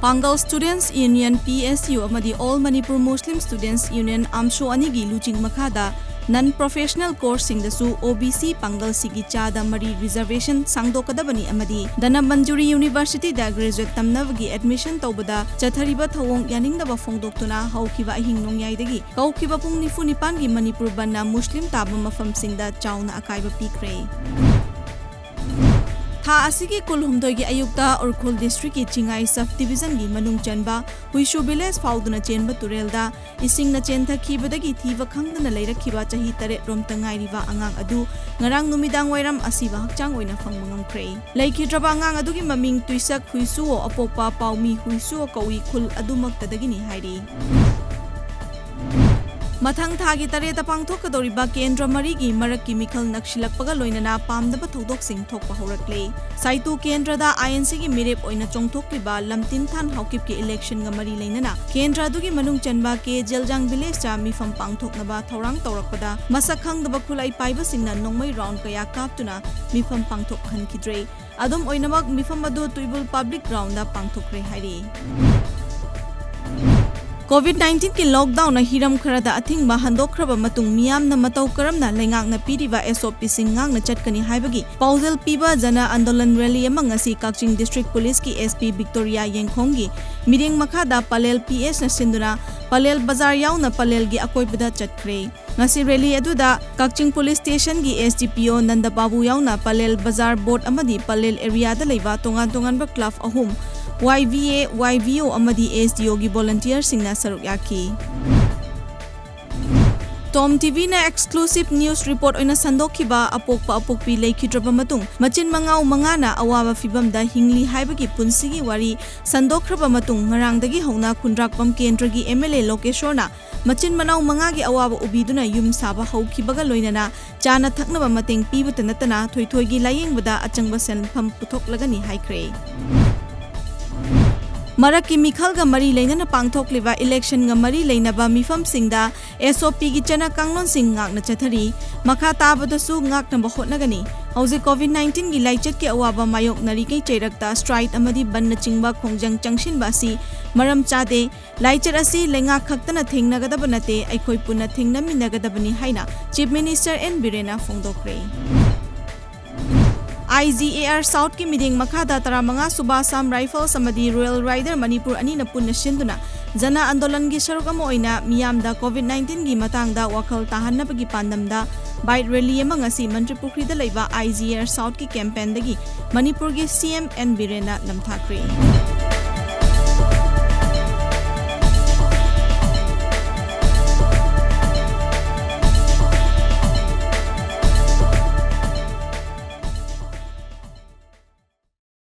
Pangal Students Union PSU amadi All Manipur Muslim Students Union AMSO anigi luching makada non-professional course singdasu OBC Pangal sigi chada mari reservation sangdokadabani amadi Dana Manjuri University da graduate tamnavagi admission tawbada chathariba thawong yaningdaba phongdoktuna haukiba ahing nongyaidagi kaukiba pung nifu nipan gi Manipur banna Muslim taba mafam singda chauna akaiba pikre Tha asigi kulhumdoi gi ayukta Urkhol district ki Chingai sub division gi manung chanba Huishu village fauduna chenba turelda ising na chentha khibadagi thiba khangdana leirakhiba chahi tare rom tangai riwa angang adu ngarang numidang wairam asiba hakchang oina phangmangam krei leikidraba angang adu gi maming tuisak huisuo apopa paumi huisuo kawi khul adumak tadagini hairi Mathang thagi tareta pangthokadoriba kendra marigi marakki mikhal nakshilakpaga loinana pamdaba thodok sing thokpa horakle saitu kendra da INC gi mirep oina chongthokliba lamtin than haukip ki election ga mari leinana kendra dugi manung chanba ke jeljang village cha mifam pangthoknaba thorang tawrakpada masak khangdaba khulai paiba singna nongmai round kaya kaptuna mifam pangthok khankidre adom oinamak mifam adu tuibul public ground da pangthokre hairi COVID-19 ki lockdown na hiram kharada athing ma handokraba matung miyam na matau karamna lengak na piriba SOP singang na chatkani haibagi pausel piba jana andolan rally amang asi Kakching District Police ki SP Victoria Yengkhonggi miring makhada Palel PS na sinduna Palel Bazar yauna Palel gi akoibada chatkre ngasi rally aduda Kakching Police Station gi SDPO Nandababu yauna Palel Bazar Board amadi Palel area da leiba tongan ba club ahum YVA, YVO amadi SDO gi volunteer singna saruk yaki. TOMTV na exclusive news report oina sandokhiba apokpa apokpi leikidraba matung machin mangau mangana awaba fibamda hingli haibagi punsigi wari sandokraba matung ngarangdagi hauna khundrakpam kendragi MLA Lokeshorna machin manau mangagi awaba ubiduna yum saba haukibaga loinana chana thaknaba mateng pibata natana thoithoigi layingbada achangba senpham puthoklagani haikre Maraki Mikhal ga mari leinana pangthokliba election ga mari leinaba mifam singda SOP gi chana kanglon sing ngak na chathari makha tabadasu ngak na bahotnagani hauze COVID-19 gi laichet ki awaba mayok nari kai cheirakta strike amadi ban na chingba khongjang changshin basi maram chade laichet asi lenga khaktana thengnagadaba nate aikhoi punna thengnaminagadabani haina Chief Minister N Birena phongdokre IGAR South ki miding makhada taramanga Subasam Rifles amadi Royal Rider Manipur ani na punna sinduna jana andolan gi saruk ama oina miyamda COVID-19 gi matangda wakhal tahannabagi pandamda bike rally amanga si Manipuri da leiba IGAR South ki campaign dagi Manipur gi CM N Birena lamthakre